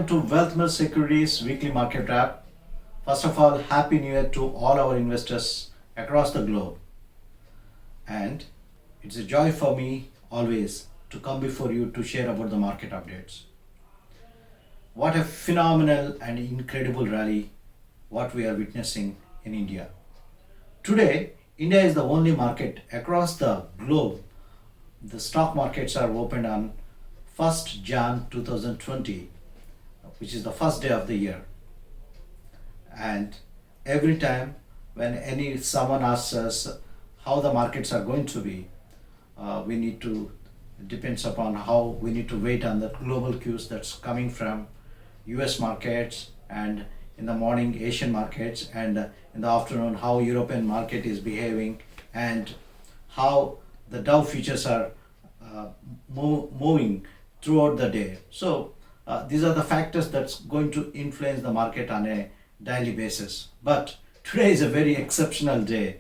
Welcome to WealthMills Securities Weekly Market Wrap. First of all, Happy New Year to all our investors across the globe. And it's a joy for me always to come before you to share about the market updates. What a phenomenal and incredible rally what we are witnessing in India. Today, India is the only market across the globe. The stock markets are opened on 1st Jan 2020, which is the first day of the year. And every time when someone asks us how the markets are going to be, we need to depends upon how we need to wait on the global cues that's coming from US markets, and in the morning Asian markets, and in the afternoon how European market is behaving, and how the Dow futures are moving throughout the day. So these are the factors that's going to influence the market on a daily basis. But today is a very exceptional day.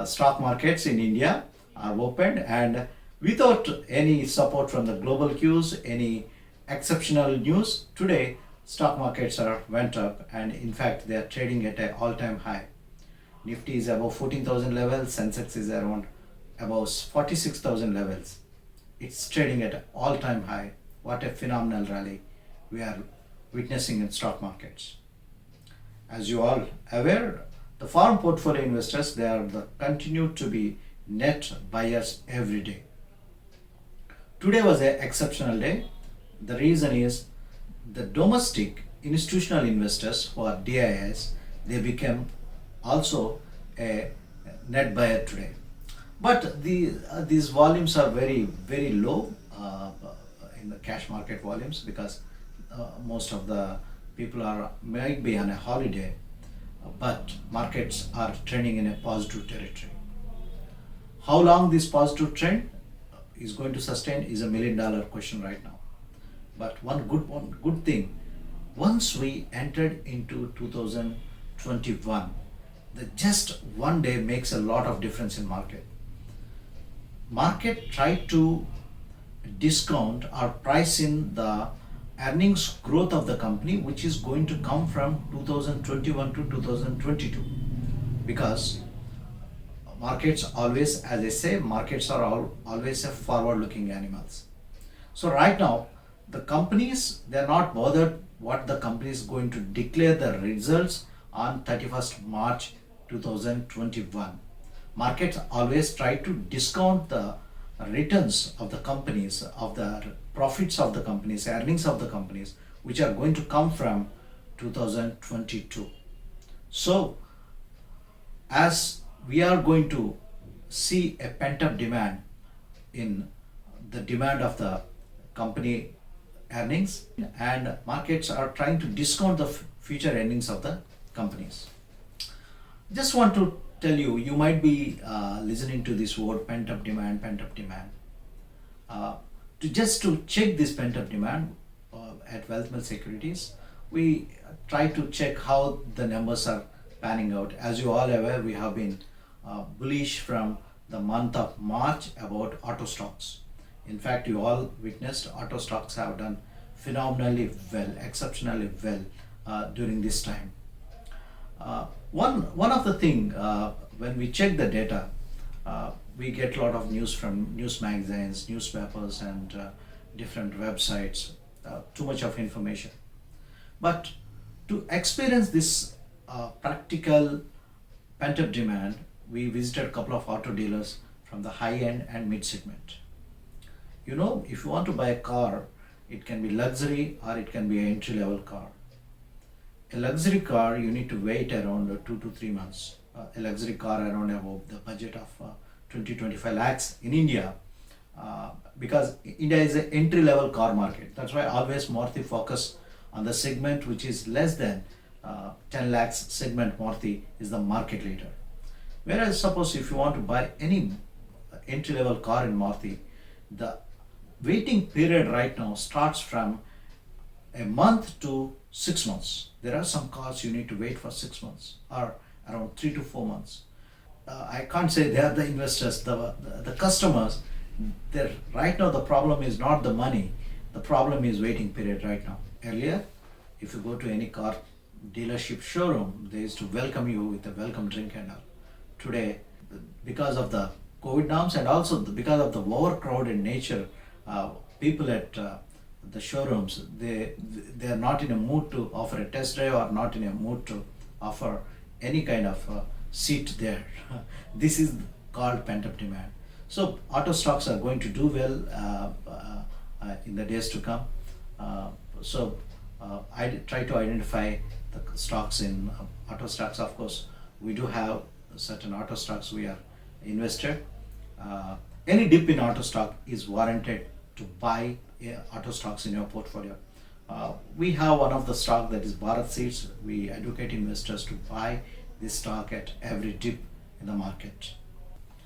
Stock markets in India are opened, and without any support from the global cues, any exceptional news, today stock markets went up, and in fact they are trading at an all-time high. Nifty is above 14,000 levels, Sensex is around above 46,000 levels. It's trading at an all-time high. What a phenomenal rally we are witnessing in stock markets. As you all aware, the foreign portfolio investors, they continue to be net buyers every day. Today was an exceptional day. The reason is the domestic institutional investors who are DIIs, they became also a net buyer today. But these volumes are very, very low in the cash market volumes, because most of the people might be on a holiday, but markets are trending in a positive territory. How long this positive trend is going to sustain is $1 million question right now. But one good thing, once we entered into 2021, just one day makes a lot of difference in market. Market tried to discount or price in the earnings growth of the company, which is going to come from 2021 to 2022, because markets always, as I say, markets are always a forward-looking animals. So right now, the companies, they're not bothered what the company is going to declare the results on 31st March 2021. Markets always try to discount the returns of the companies, of the profits of the companies, earnings of the companies, which are going to come from 2022. So as we are going to see a pent-up demand in the demand of the company earnings, and markets are trying to discount the future earnings of the companies. Just want to tell you, you might be listening to this word pent-up demand. To check this pent-up demand at WealthMills Securities, we try to check how the numbers are panning out. As you all aware, we have been bullish from the month of March about auto stocks. In fact, you all witnessed auto stocks have done phenomenally well, exceptionally well during this time. One of the thing, when we check the data, we get a lot of news from news magazines, newspapers, and different websites, too much of information. But to experience this practical pent-up demand, we visited a couple of auto dealers from the high-end and mid-segment. You know, if you want to buy a car, it can be luxury or it can be an entry-level car. A luxury car, you need to wait around 2 to 3 months. A luxury car around about the budget of 20-25 lakhs in India, because India is an entry-level car market. That's why always Maruti focus on the segment which is less than 10 lakhs segment. Maruti is the market leader. Whereas suppose if you want to buy any entry-level car in Maruti, the waiting period right now starts from a month to 6 months. There are some cars you need to wait for 6 months or around 3 to 4 months. I can't say they are the investors, the customers. Right now the problem is not the money, the problem is waiting period right now. Earlier if you go to any car dealership showroom, they used to welcome you with a welcome drink and all. Today, because of the COVID norms and also because of the overcrowded nature, people at the showrooms, they are not in a mood to offer a test drive or not in a mood to offer any kind of seat there. This is called pent-up demand. So auto stocks are going to do well in the days to come. I try to identify the stocks in auto stocks. Of course, we do have certain auto stocks we are invested. Any dip in auto stock is warranted to buy auto stocks in your portfolio. We have one of the stock that is Bharat Seeds. We educate investors to buy this stock at every dip in the market.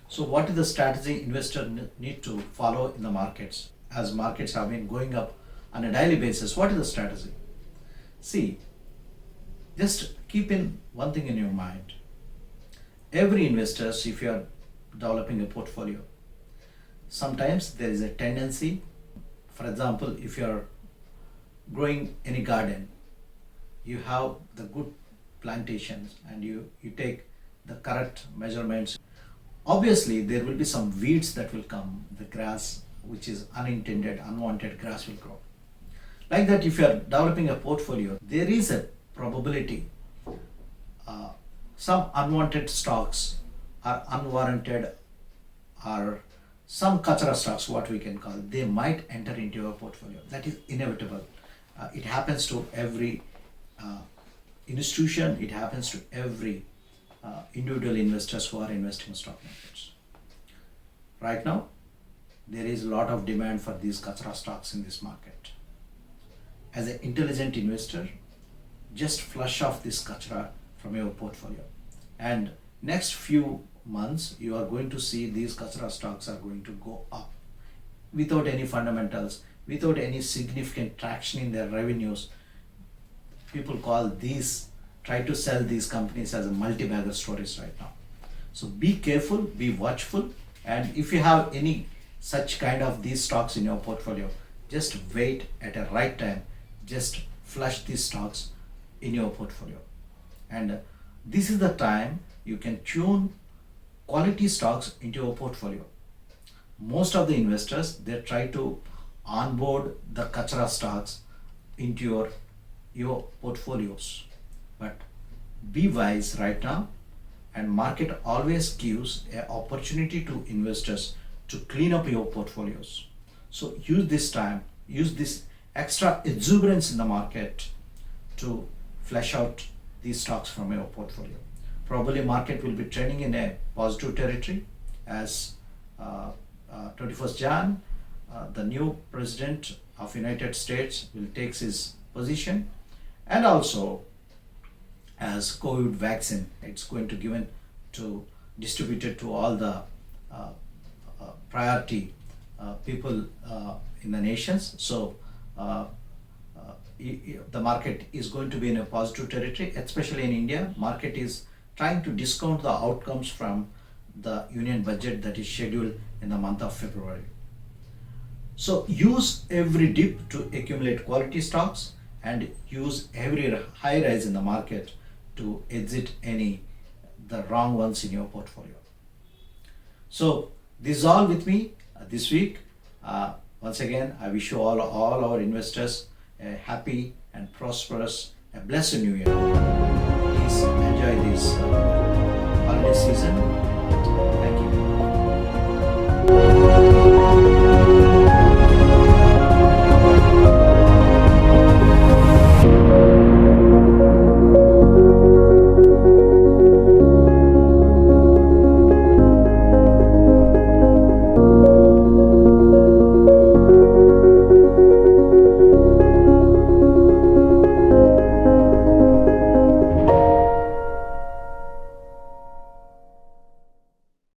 So what is the strategy investor need to follow in the markets? As markets have been going up on a daily basis, what is the strategy? See, just keep in one thing in your mind. Every investor, if you are developing a portfolio, sometimes there is a tendency, for example, if you are growing any garden, you have the good plantations and you take the correct measurements. Obviously, there will be some weeds that will come, the grass, which is unintended, unwanted grass will grow. Like that, if you are developing a portfolio, there is a probability some unwanted stocks are unwarranted, or some kachra stocks, what we can call, they might enter into your portfolio. That is inevitable. It happens to every institution, it happens to every individual investors who are investing in stock markets. Right now, there is a lot of demand for these kachra stocks in this market. As an intelligent investor, just flush off this kachra from your portfolio, and next few months you are going to see these kachra stocks are going to go up without any fundamentals, without any significant traction in their revenues. People call these, try to sell these companies as a multi-bagger stories right now. So be careful, be watchful, and if you have any such kind of these stocks in your portfolio, just wait at a right time, just flush these stocks in your portfolio. And this is the time you can tune quality stocks into your portfolio. Most of the investors, they try to onboard the kachra stocks into your portfolios. But be wise right now, and market always gives an opportunity to investors to clean up your portfolios. So use this time, use this extra exuberance in the market to flesh out these stocks from your portfolio. Probably market will be trending in a positive territory as 21st Jan, the new president of United States will take his position, and also as COVID vaccine, it's going to given to distributed to all the priority people in the nations. So the market is going to be in a positive territory, especially in India. Market is trying to discount the outcomes from the union budget that is scheduled in the month of February. So use every dip to accumulate quality stocks, and use every high rise in the market to exit the wrong ones in your portfolio. So this is all with me this week. Once again, I wish you all our investors a happy and prosperous, a blessed new year. Please enjoy this holiday season. Thank you.